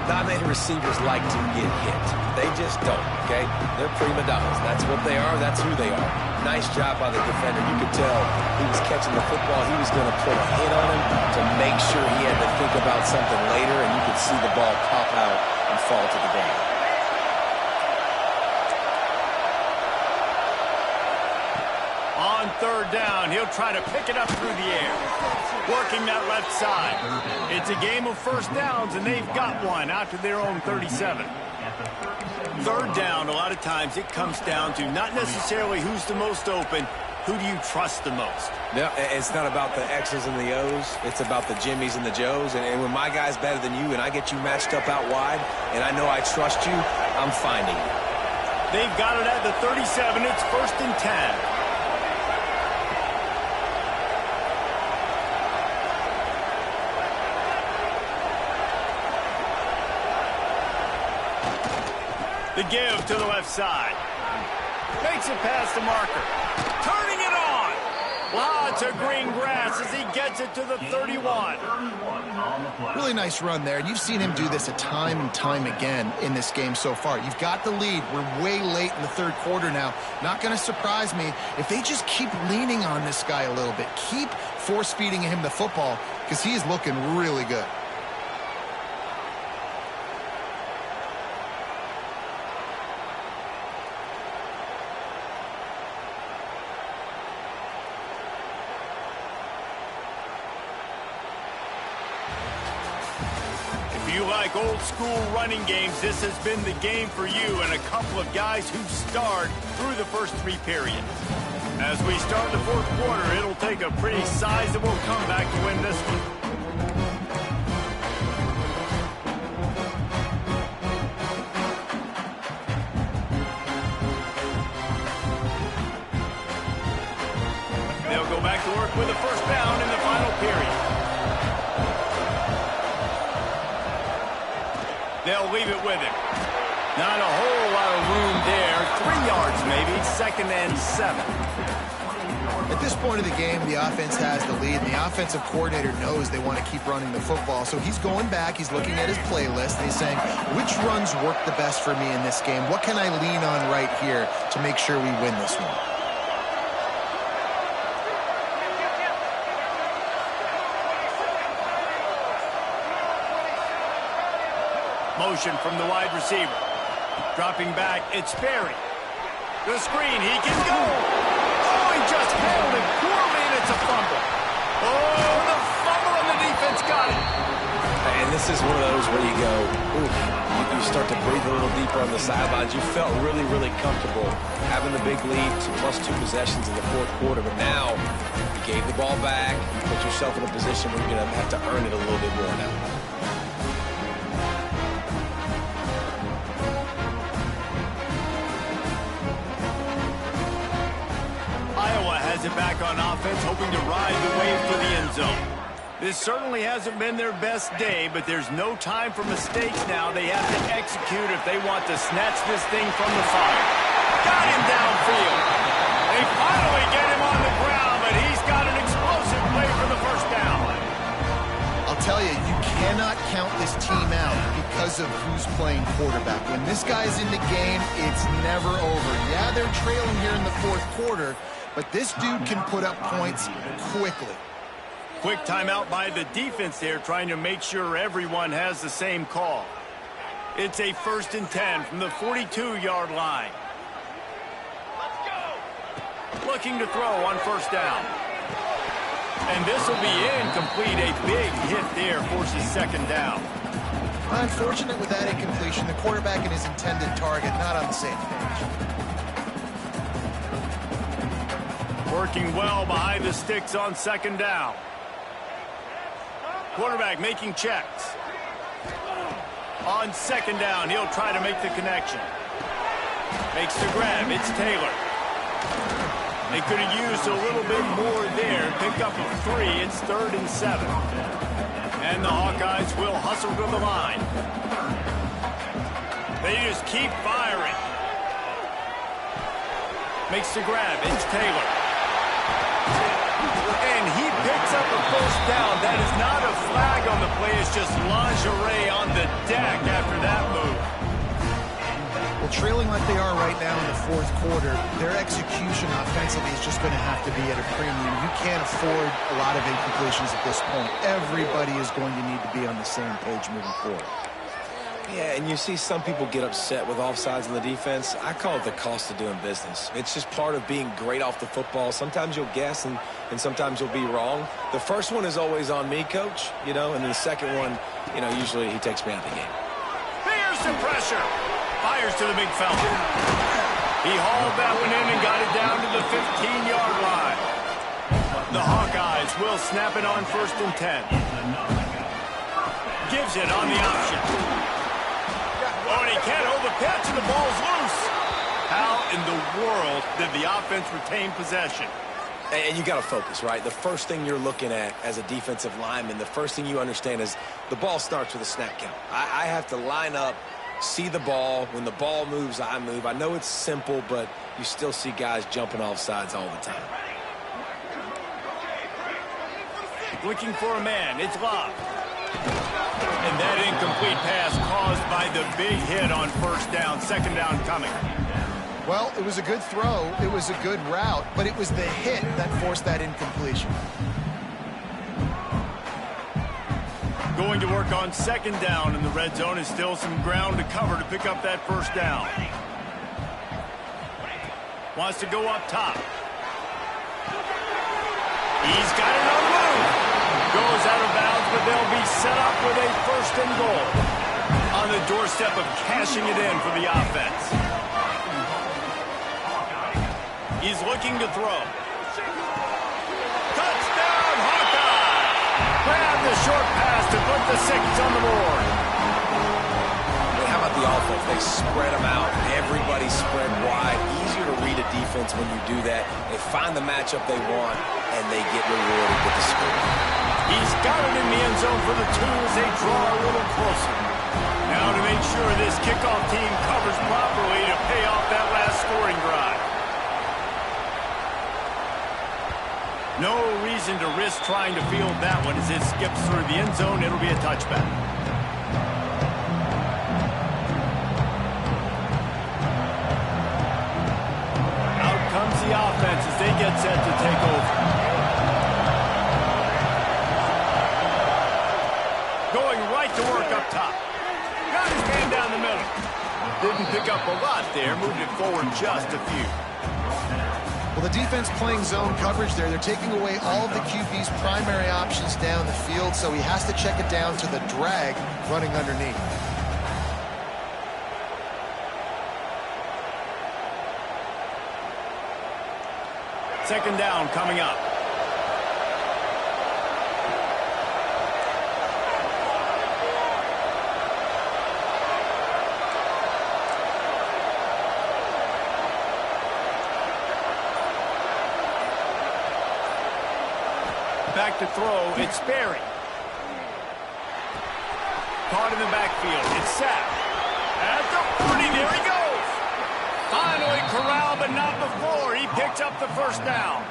Not many receivers like to get hit. They just don't, okay? They're prima donnas. That's what they are. That's who they are. Nice job by the defender. You could tell he was catching the football. He was going to put a hit on him to make sure he had to think about something later, and you could see the ball pop out and fall to the ground. On third down, he'll try to pick it up through the air. Working that left side. It's a game of first downs, and they've got one out to their own 37. Third down, a lot of times it comes down to not necessarily who's the most open, who do you trust the most? Yeah, it's not about the X's and the O's. It's about the Jimmies and the Joes. And when my guy's better than you and I get you matched up out wide and I know I trust you, I'm finding you. They've got it at the 37. It's 1st and 10. The give to the left side. Makes it past the marker. Turning it on. Lots of green grass as he gets it to the 31. Really nice run there. And you've seen him do this a time and time again in this game so far. You've got the lead. We're way late in the third quarter now. Not going to surprise me if they just keep leaning on this guy a little bit. Keep force-feeding him the football because he is looking really good. If you like old school running games, this has been the game for you and a couple of guys who starred through the first three periods. As we start the fourth quarter, it'll take a pretty sizable comeback to win this one. They'll go back to work with a first down in the final period. They'll leave it with him. Not a whole lot of room there. 3 yards maybe. 2nd and 7. At this point of the game, the offense has the lead, and the offensive coordinator knows they want to keep running the football. So he's going back, he's looking at his playlist, and he's saying, which runs work the best for me in this game? What can I lean on right here to make sure we win this one? Motion from the wide receiver. Dropping back, it's Sperry. The screen, he can go. Oh, he just handled it poorly, and it's a fumble. Oh, the fumble, and the defense got it. And this is one of those where you go, ooh, you start to breathe a little deeper on the sidelines. You felt really, really comfortable having the big lead, +2 possessions in the fourth quarter, but now you gave the ball back. You put yourself in a position where you're going to have to earn it a little bit more now. Has it back on offense, hoping to ride the wave to the end zone. This certainly hasn't been their best day, but there's no time for mistakes now. They have to execute if they want to snatch this thing from the fire. Got him downfield. They finally get him on the ground, but he's got an explosive play for the first down. I'll tell you, you cannot count this team out because of who's playing quarterback. When this guy's in the game, it's never over. Yeah, they're trailing here in the fourth quarter, but this dude can put up points quickly. Quick timeout by the defense there, trying to make sure everyone has the same call. It's a 1st and 10 from the 42-yard line. Looking to throw on 1st down. And this will be incomplete. A big hit there forces 2nd down. Unfortunate with that incompletion. The quarterback and his intended target not on the same page. Working well behind the sticks on 2nd down. Quarterback making checks. On 2nd down, he'll try to make the connection. Makes the grab. It's Taylor. They could have used a little bit more there. Pick up a 3. It's 3rd and 7. And the Hawkeyes will hustle to the line. They just keep firing. Makes the grab. It's Taylor. And he picks up a 1st down. That is not a flag on the play. It's just lingerie on the deck after that move. Well, trailing like they are right now in the 4th quarter, their execution offensively is just going to have to be at a premium. You can't afford a lot of incompletions at this point. Everybody is going to need to be on the same page moving forward. Yeah, and you see some people get upset with offsides in the defense. I call it the cost of doing business. It's just part of being great off the football. Sometimes you'll guess and sometimes you'll be wrong. The first one is always on me, Coach, and then the second one, usually he takes me out of the game. Here's some pressure. Fires to the big fella. He hauled that one in and got it down to the 15-yard line. The Hawkeyes will snap it on 1st and 10. Gives it on the option. Oh, and he can't hold the pitch, and the ball's loose. How in the world did the offense retain possession? And you got to focus, right? The first thing you're looking at as a defensive lineman, the first thing you understand is the ball starts with a snap count. I have to line up, see the ball. When the ball moves, I move. I know it's simple, but you still see guys jumping off sides all the time. Looking for a man. It's Love. And that incomplete pass caused by the big hit on 1st down. 2nd down coming. Well, it was a good throw. It was a good route, but it was the hit that forced that incompletion. Going to work on 2nd down in the red zone. Is still some ground to cover to pick up that 1st down. Wants to go up top. He's got it on the move. Goes out of bounds, but they'll be set up with a 1st and goal. On the doorstep of cashing it in for the offense. He's looking to throw. Touchdown, Hawkeye! Grab the short pass to put the 6 on the board. How about the offense? They spread them out. Everybody spread wide. Easier to read a defense when you do that. They find the matchup they want, and they get rewarded with the score. He's got it in the end zone for the 2 as they draw a little closer. Now to make sure this kickoff team covers properly to pay off that last scoring drive. No reason to risk trying to field that one as it skips through the end zone. It'll be a touchback. Out comes the offense as they get set to take over. Going right to work up top. Got his man down the middle. Didn't pick up a lot there. Moved it forward just a few. Well, the defense playing zone coverage there. They're taking away all of the QB's primary options down the field, so he has to check it down to the drag running underneath. Second down coming up. Back to throw, it's Berry. Caught in the backfield, it's sacked. At the 40, there he goes. Finally corralled, but not before. He picks up the 1st down.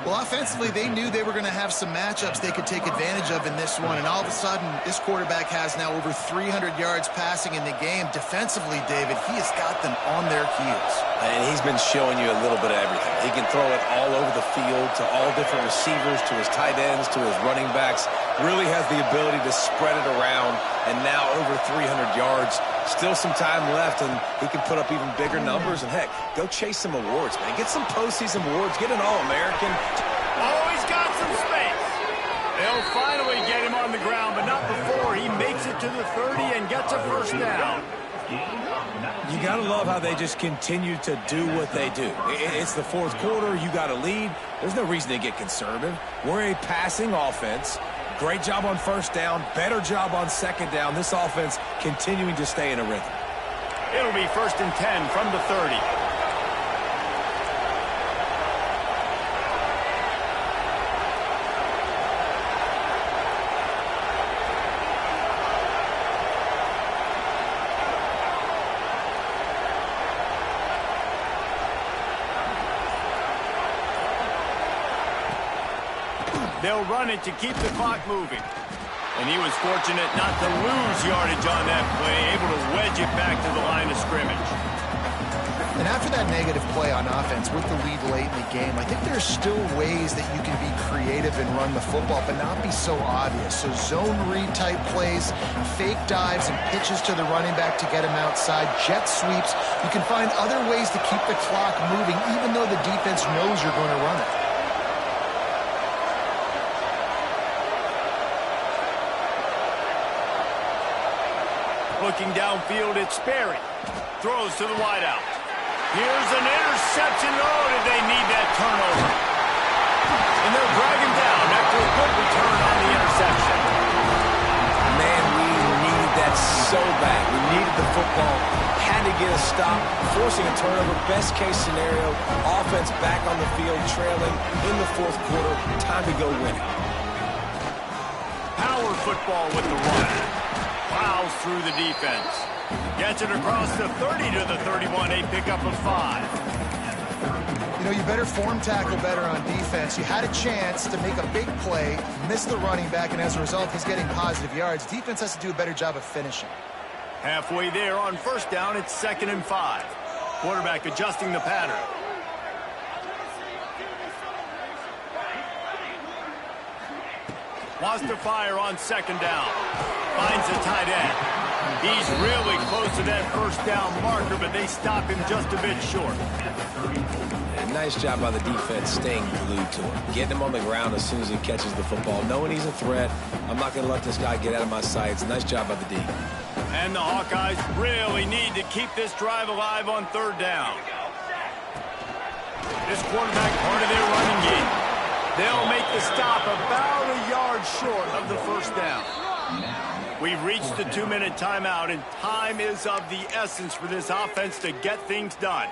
Well, offensively, they knew they were going to have some matchups they could take advantage of in this one, and all of a sudden, this quarterback has now over 300 yards passing in the game. Defensively, David, he has got them on their heels. And he's been showing you a little bit of everything. He can throw it all over the field to all different receivers, to his tight ends, to his running backs. Really has the ability to spread it around, and now over 300 yards. Still some time left, and he can put up even bigger numbers. And, heck, go chase some awards, man. Get some postseason awards. Get an All-American. Oh, he's got some space. They'll finally get him on the ground, but not before he makes it to the 30 and gets a first down. You got to love how they just continue to do what they do. It's the fourth quarter. You got a lead. There's no reason to get conservative. We're a passing offense. Great job on first down. Better job on second down. This offense continuing to stay in a rhythm. It'll be 1st and 10 from the 30. They'll run it to keep the clock moving. And he was fortunate not to lose yardage on that play, able to wedge it back to the line of scrimmage. And after that negative play on offense with the lead late in the game, I think there's still ways that you can be creative and run the football, but not be so obvious. So zone read type plays, fake dives and pitches to the running back to get him outside, jet sweeps. You can find other ways to keep the clock moving, even though the defense knows you're going to run it. Looking downfield, it's Sperry. Throws to the wideout. Here's an interception. Oh, did they need that turnover? And they'll drag him down after a good return on the interception. Man, we needed that so bad. We needed the football. Had to get a stop. Forcing a turnover. Best case scenario. Offense back on the field, trailing in the fourth quarter. Time to go win it. Power football with the run. Plows through the defense. Gets it across the 30 to the 31, a pickup of 5. You know, you better form tackle better on defense. You had a chance to make a big play, miss the running back, and as a result, he's getting positive yards. Defense has to do a better job of finishing. Halfway there on first down, it's 2nd and 5. Quarterback adjusting the pattern. Wants to fire on 2nd down. Finds the tight end. He's really close to that first down marker, but they stop him just a bit short. And nice job by the defense staying glued to him. Getting him on the ground as soon as he catches the football. Knowing he's a threat, I'm not going to let this guy get out of my sights. Nice job by the D. And the Hawkeyes really need to keep this drive alive on 3rd down. This quarterback part of their running game. They'll make the stop about a yard short of the first down. We've reached the 2-minute timeout, and time is of the essence for this offense to get things done.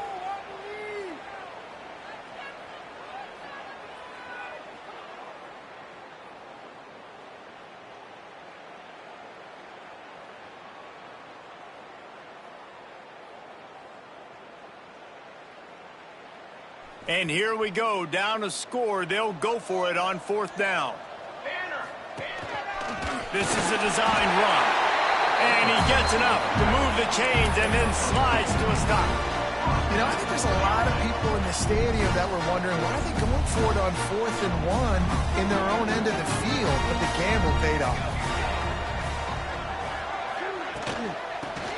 And here we go, down a score. They'll go for it on 4th down. This is a designed run. And he gets enough to move the chains and then slides to a stop. You know, I think there's a lot of people in the stadium that were wondering, why are they going for it on 4th and 1 in their own end of the field? But the gamble paid off.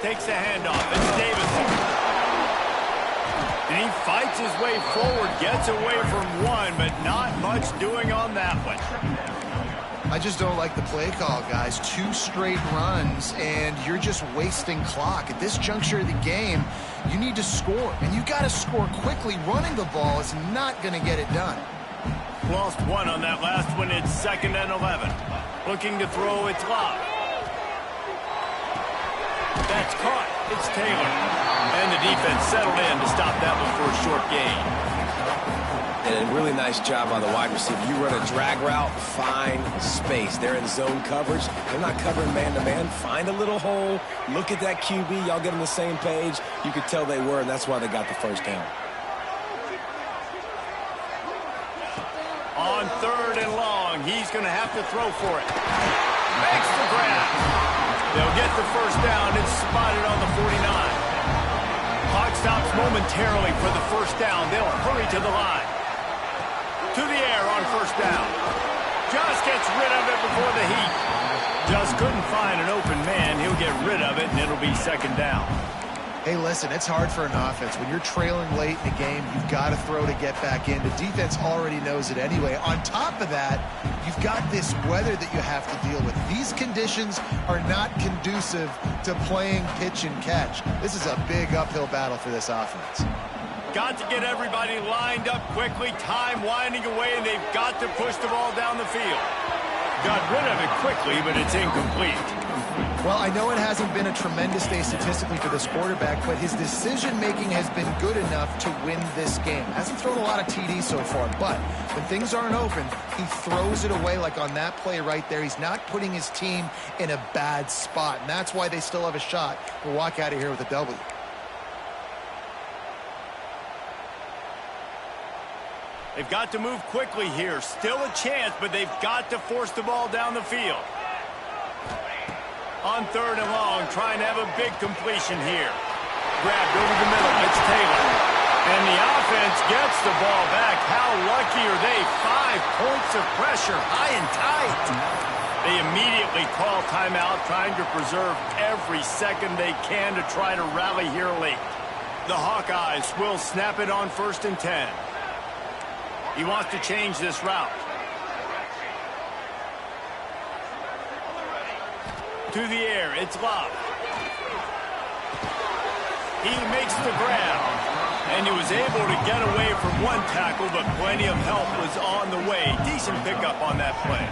Takes the handoff. It's Davison. And he fights his way forward, gets away from one, but not much doing on that one. I just don't like the play call, guys. 2 straight runs, and you're just wasting clock. At this juncture of the game, you need to score, and you got to score quickly. Running the ball is not going to get it done. Lost 1 on that last one. It's 2nd and 11. Looking to throw, it's Locke. That's caught. It's Taylor. And the defense settled in to stop that one for a short gain. And a really nice job by the wide receiver. You run a drag route, find space. They're in zone coverage. They're not covering man-to-man. Find a little hole. Look at that QB. Y'all get on the same page. You could tell they were, and that's why they got the first down. and long. He's going to have to throw for it. Makes the grab. They'll get the first down. It's spotted on the 49. Clock stops momentarily for the first down. They'll hurry to the line. To the air on first down. Just gets rid of it before the heat. Just couldn't find an open man. He'll get rid of it, and it'll be second down. Hey, listen, it's hard for an offense. When you're trailing late in the game, you've got to throw to get back in. The defense already knows it anyway. On top of that, you've got this weather that you have to deal with. These conditions are not conducive to playing pitch and catch. This is a big uphill battle for this offense. Got to get everybody lined up quickly. Time winding away, and they've got to push the ball down the field. Got rid of it quickly, but it's incomplete. Well, I know it hasn't been a tremendous day statistically for this quarterback, but his decision-making has been good enough to win this game. Hasn't thrown a lot of TDs so far, but when things aren't open, he throws it away like on that play right there. He's not putting his team in a bad spot, and that's why they still have a shot to walk out of here with a W. They've got to move quickly here. Still a chance, but they've got to force the ball down the field. On third and long, trying to have a big completion here. Grabbed over the middle. It's Taylor. And the offense gets the ball back. How lucky are they? 5 points of pressure, high and tight. They immediately call timeout, trying to preserve every second they can to try to rally here late. The Hawkeyes will snap it on 1st and 10. He wants to change this route. To the air, it's Love. He makes the grab, and he was able to get away from one tackle, but plenty of help was on the way. Decent pickup on that play.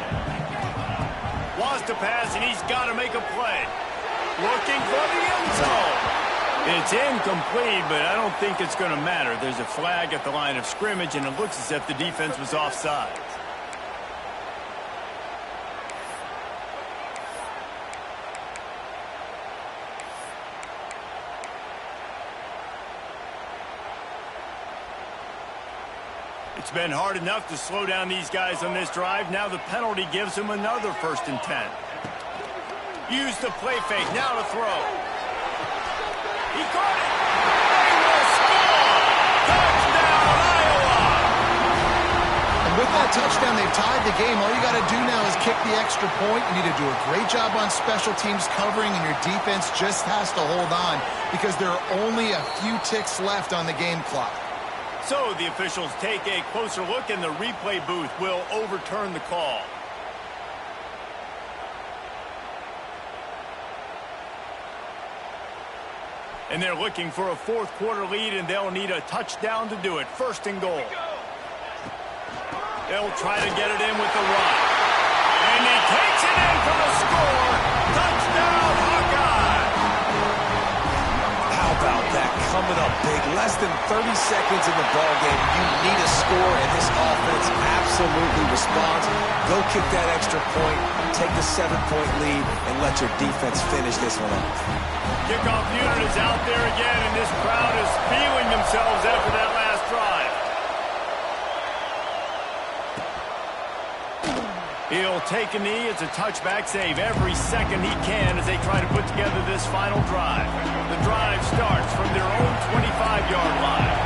Wants to pass, and he's got to make a play. Looking for the end zone. It's incomplete, but I don't think it's going to matter. There's a flag at the line of scrimmage, and it looks as if the defense was offside. It's been hard enough to slow down these guys on this drive. Now the penalty gives them another 1st and 10. Use the play fake. Now to throw. He caught it. They will score. Touchdown, Iowa. And with that touchdown, they've tied the game. All you got to do now is kick the extra point. You need to do a great job on special teams covering, and your defense just has to hold on because there are only a few ticks left on the game clock. So the officials take a closer look, and the replay booth will overturn the call. And they're looking for a 4th quarter lead, and they'll need a touchdown to do it. 1st and goal. They'll try to get it in with the run. And he takes it in for the score. Touchdown, Hawkeye. How about that? Coming up big. Less than 30 seconds in the ballgame. You need a score, and this offense absolutely responds. Go kick that extra point, take the 7-point lead, and let your defense finish this one off. Kickoff unit is out there again, and this crowd is feeling themselves after that last drive. He'll take a knee. It's a touchback save every second he can as they try to put together this final drive. The drive starts from their own 25-yard line.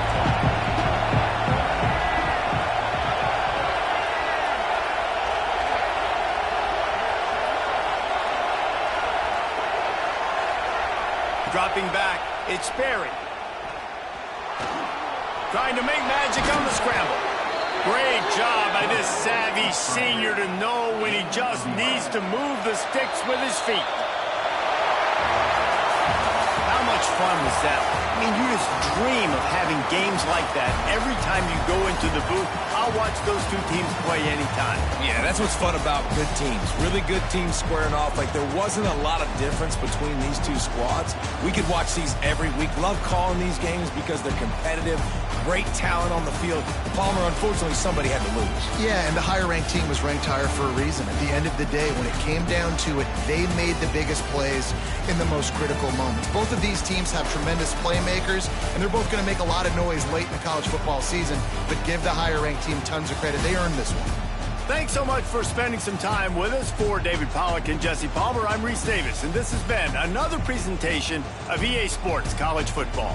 Dropping back, it's Sperry. Trying to make magic on the scramble. Great job by this savvy senior to know when he just needs to move the sticks with his feet. How much fun was that? I mean, you just dream of having games like that every time you go into the booth. I'll watch those two teams play anytime. Yeah, that's what's fun about good teams. Really good teams squaring off. Like, there wasn't a lot of difference between these two squads. We could watch these every week. Love calling these games because they're competitive. Great talent on the field. Palmer, unfortunately, somebody had to lose. Yeah, and the higher-ranked team was ranked higher for a reason. At the end of the day, when it came down to it, they made the biggest plays in the most critical moments. Both of these teams have tremendous playmakers, and they're both going to make a lot of noise late in the college football season, but give the higher-ranked team tons of credit. They earned this one. Thanks so much for spending some time with us. For David Pollack and Jesse Palmer, I'm Reese Davis, and this has been another presentation of EA Sports College Football.